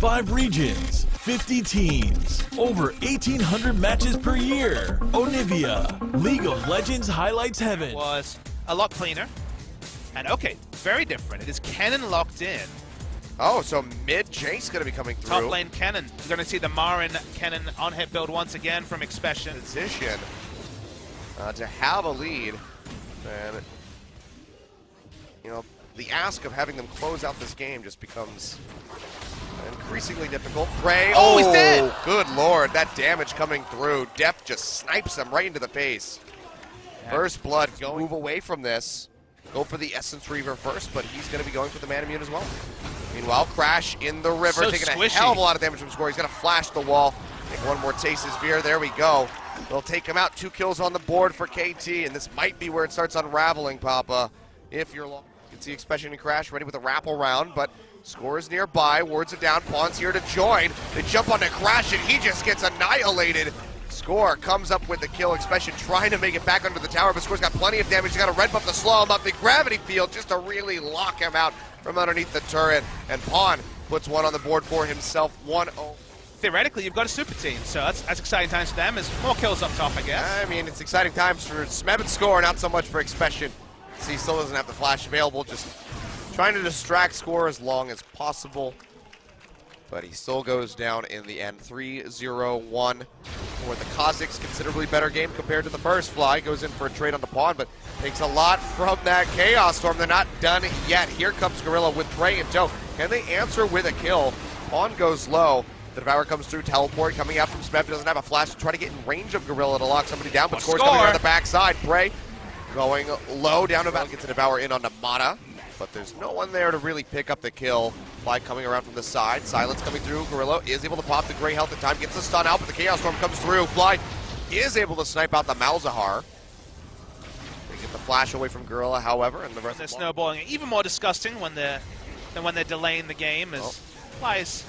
5 regions, 50 teams, over 1,800 matches per year. Onivia, League of Legends highlights heaven. Was a lot cleaner. And okay, very different. It is Kennen locked in. Oh, so mid Jace going to be coming through. Top lane Kennen. You're going to see the Marin Kennen on-hit build once again from Expression. Position to have a lead. And, you know, the ask of having them close out this game just becomes increasingly difficult. Prey. Oh, he's dead! Good lord, that damage coming through. Def just snipes him right into the face. Yeah. First blood, move away from this. Go for the Essence Reaver first, but he's going to be going for the Man Immune as well. Meanwhile, Crash in the river, so taking squishy. a hell of a lot of damage from Score. He's going to flash the wall. Take one more taste of Veer. There we go. They'll take him out. 2 kills on the board for KT, and this might be where it starts unraveling, Papa. If you're long. You can see Expression and Crash ready with a wrapple round, but Score is nearby. Wards it down. Pawn's here to join. They jump onto Crash, and he just gets annihilated. Score comes up with the kill. Expression trying to make it back under the tower, but Score's got plenty of damage. He's got a red buff to slow him up. The gravity field just to really lock him out from underneath the turret. And Pawn puts one on the board for himself. 1-0. Theoretically, you've got a super team, so that's exciting times for them. There's more kills up top, I guess. I mean, it's exciting times for Smeb and Score, not so much for Expression. See, still doesn't have the flash available, just trying to distract Score as long as possible. But he still goes down in the end. 3-0-1 for the Kazakhs. Considerably better game compared to the first. Fly goes in for a trade on the Pawn, but takes a lot from that Chaos Storm. They're not done yet. Here comes Gorilla with Prey in tow. Can they answer with a kill? Pawn goes low. The Devourer comes through, teleport coming out from Smeb. Doesn't have a flash to try to get in range of Gorilla to lock somebody down, but Score's coming around the backside. Prey going low, down to about gets the Devourer in on Namada. But there's no one there to really pick up the kill. Fly coming around from the side. Silence coming through. Gorilla is able to pop the Grey Health in time. Gets the stun out, but the Chaos Storm comes through. Fly is able to snipe out the Malzahar. They get the flash away from Gorilla, however, and the rest. They're snowballing. Even more disgusting when they're delaying the game. As Fly's,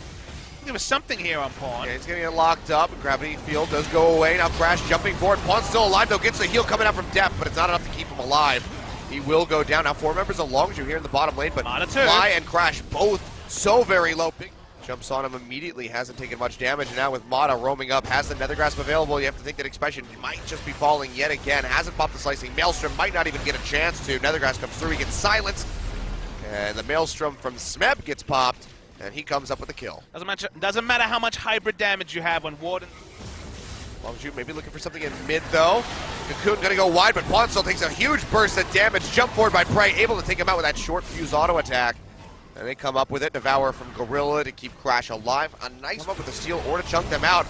there was something here on Pawn. Yeah, he's getting it locked up. Gravity field does go away. Now Crash jumping forward. Pawn's still alive though. Gets a heal coming out from Depth, but it's not enough to keep him alive. He will go down. Now 4 members of Longzhu here in the bottom lane, but Fly and Crash both so very low. Big jumps on him immediately, hasn't taken much damage, and now with Mata roaming up, has the Nether Grasp available. You have to think that Expression might just be falling yet again. Hasn't popped the Slicing. Maelstrom might not even get a chance to. Nether Grasp comes through, he gets silenced, and the Maelstrom from Smeb gets popped, and he comes up with a kill. Doesn't matter how much hybrid damage you have when Warden. Longzhu maybe looking for something in mid though. Cocoon gonna go wide, but Pawn still takes a huge burst of damage. Jump forward by Prey, able to take him out with that short fuse auto attack. And they come up with it. Devour from Gorilla to keep Crash alive. A nice come up with the steal or to chunk them out.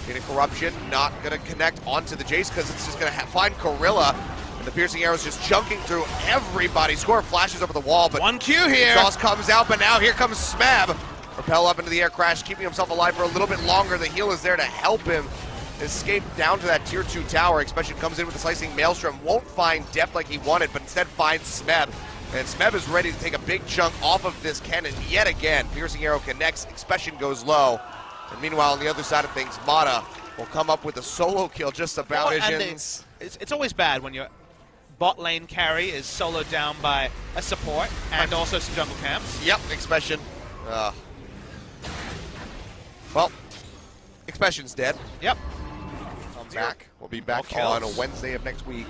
Getting Corruption, not gonna connect onto the Jace because it's just gonna find Gorilla. And the piercing arrow's just chunking through everybody. Score flashes over the wall, but 1Q here. Exhaust comes out, but now here comes Smeb. Propel up into the air, Crash keeping himself alive for a little bit longer. The heal is there to help him escape down to that tier 2 tower. Expression comes in with the Slicing Maelstrom, won't find Depth like he wanted, but instead finds Smeb. And Smeb is ready to take a big chunk off of this cannon yet again. Piercing arrow connects, Expression goes low. And meanwhile, on the other side of things, Mata will come up with a solo kill just about. It's always bad when your bot lane carry is soloed down by a support and also some jungle camps. Yep, Expression. Well, Expression's dead. Yep. Back. We'll be back on a Wednesday of next week.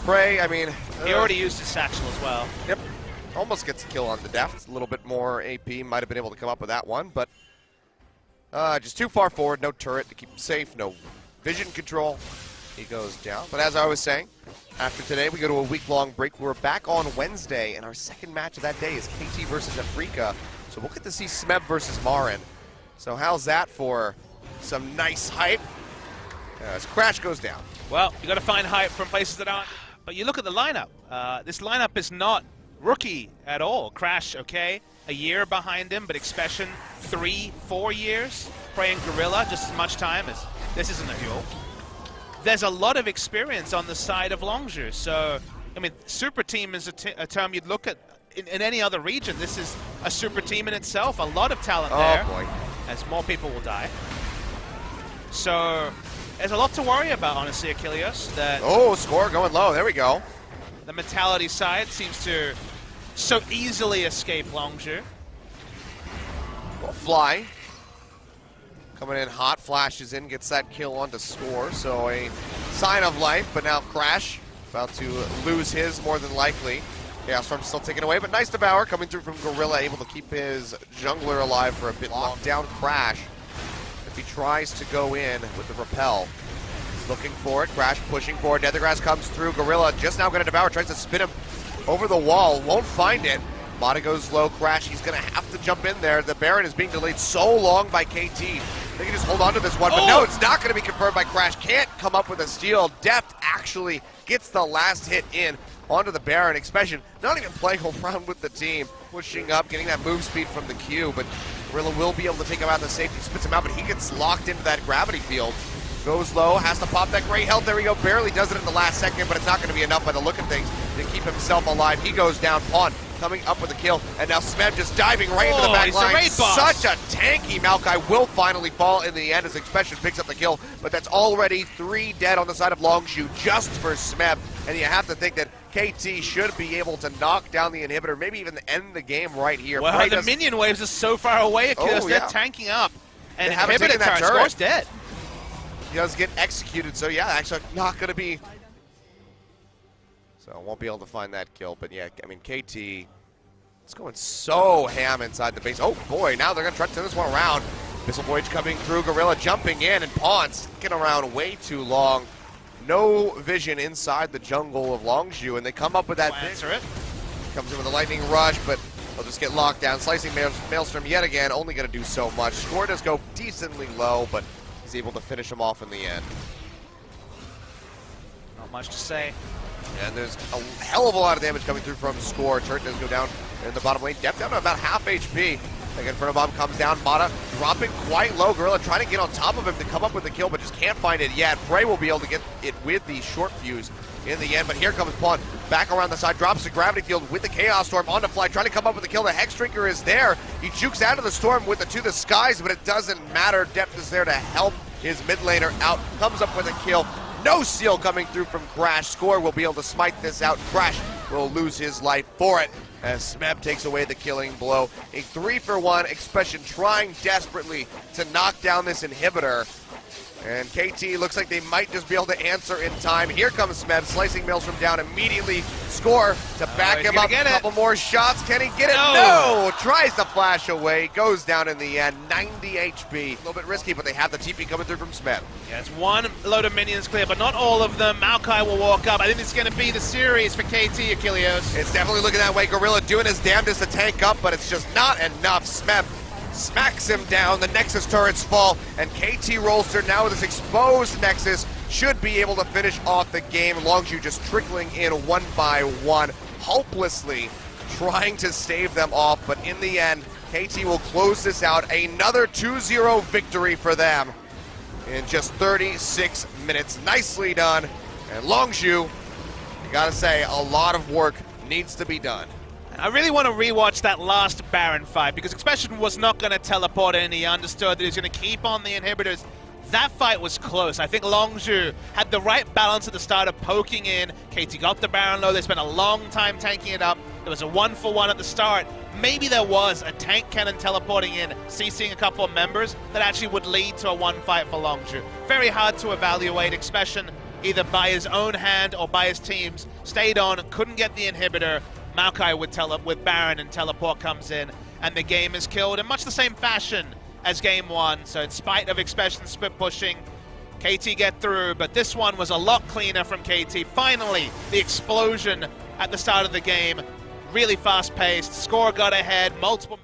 Prey, I mean... He already used his satchel as well. Yep. Almost gets a kill on the Deft. A little bit more AP. Might have been able to come up with that one, but... just too far forward. No turret to keep him safe. No vision control. He goes down. But as I was saying, after today, we go to a week-long break. We're back on Wednesday, and our second match of that day is KT versus Afrika. So we'll get to see Smeb versus Marin. So how's that for some nice hype? As Crash goes down. Well, you got to find hype from places that aren't. But you look at the lineup. This lineup is not rookie at all. Crash, okay, a year behind him, but Expression 3-4 years. Prey and Gorilla just as much time as this isn't a duel. There's a lot of experience on the side of Longzhu. So, I mean, super team is a term you'd look at in any other region. This is a super team in itself. A lot of talent there. Oh boy. As more people will die. So there's a lot to worry about, honestly, Achilles. That Score going low. There we go. The mentality side seems to so easily escape Longzhu. Well, Fly coming in hot, flashes in, gets that kill on to score. So a sign of life, but now Crash about to lose his more than likely. Chaos Storm's still taken away, but nice Devour coming through from Gorilla, able to keep his jungler alive for a bit long. Down Crash. If he tries to go in with the Repel, he's looking for it. Crash pushing forward. Nethergrass comes through. Gorilla just now going to Devour, tries to spin him over the wall, won't find it. Mata goes low. Crash, he's going to have to jump in there. The Baron is being delayed so long by KT. They can just hold on to this one, but no, it's not going to be confirmed by Crash. Can't come up with a steal. Deft actually gets the last hit in onto the Baron. Expression not even playing around with the team. Pushing up, getting that move speed from the Q, but Gorilla will be able to take him out in the safety. Spits him out, but he gets locked into that gravity field. Goes low, has to pop that great health. There we go. Barely does it in the last second, but it's not going to be enough by the look of things to keep himself alive. He goes down. Pawn coming up with a kill, and now Smeb just diving right into the back line. Such a tanky Maokai will finally fall in the end as Expression picks up the kill, but that's already 3 dead on the side of Longzhu just for Smeb, and you have to think that KT should be able to knock down the inhibitor, maybe even end the game right here. Well, the minion waves are so far away, Achilles. They're tanking up, and inhibitor turret score's dead. He does get executed, so yeah, actually not going to be. So won't be able to find that kill, but yeah, I mean, KT, it's going so ham inside the base. Oh boy, now they're going to try to turn this one around. Missile Voyage coming through, Gorilla jumping in, and Pawn sticking around way too long. No vision inside the jungle of Longzhu, and they come up with that answer it. Comes in with a lightning rush, but they'll just get locked down. Slicing Maelstrom yet again, only going to do so much. Score does go decently low, but he's able to finish him off in the end. Not much to say. And there's a hell of a lot of damage coming through from Score. Turret does go down in the bottom lane. Depth down to about half HP. Again, Inferno Bomb comes down. Mata dropping quite low. Gorilla trying to get on top of him to come up with the kill, but just can't find it yet. Prey will be able to get it with the short fuse in the end, but here comes Pawn. Back around the side, drops the Gravity Field with the Chaos Storm on the fly, trying to come up with the kill. The Hex Drinker is there. He jukes out of the Storm with the To the Skies, but it doesn't matter. Depth is there to help his mid laner out. Comes up with a kill. No seal coming through from Crash. Score will be able to smite this out. Crash will lose his life for it as Smeb takes away the killing blow. A 3-for-1 Expression trying desperately to knock down this inhibitor. And KT looks like they might just be able to answer in time. Here comes Smeb, slicing Maelstrom down immediately. Score to back him up. A couple more shots. Can he get it? No! Tries to flash away. Goes down in the end. 90 HP. A little bit risky, but they have the TP coming through from Smeb. Yeah, it's one load of minions clear, but not all of them. Maokai will walk up. I think it's going to be the series for KT, Achilles. It's definitely looking that way. Gorilla doing his damnedest to tank up, but it's just not enough. Smeb smacks him down, the Nexus turrets fall, and KT Rolster now with this exposed Nexus should be able to finish off the game. Longzhu just trickling in one by one, hopelessly trying to stave them off, but in the end, KT will close this out. Another 2-0 victory for them in just 36 minutes. Nicely done, and Longzhu, I gotta say, a lot of work needs to be done. I really want to rewatch that last Baron fight because Expression was not going to teleport in. He understood that he was going to keep on the inhibitors. That fight was close. I think Longzhu had the right balance at the start of poking in. KT got the Baron low. They spent a long time tanking it up. There was a 1-for-1 at the start. Maybe there was a tank cannon teleporting in, CCing a couple of members that actually would lead to a 1 fight for Longzhu. Very hard to evaluate. Expression, either by his own hand or by his team's, stayed on and couldn't get the inhibitor. Maokai with Baron, and teleport comes in, and the game is killed in much the same fashion as game 1. So in spite of Expression split pushing, KT get through, but this one was a lot cleaner from KT. Finally, the explosion at the start of the game, really fast-paced. Score got ahead, multiple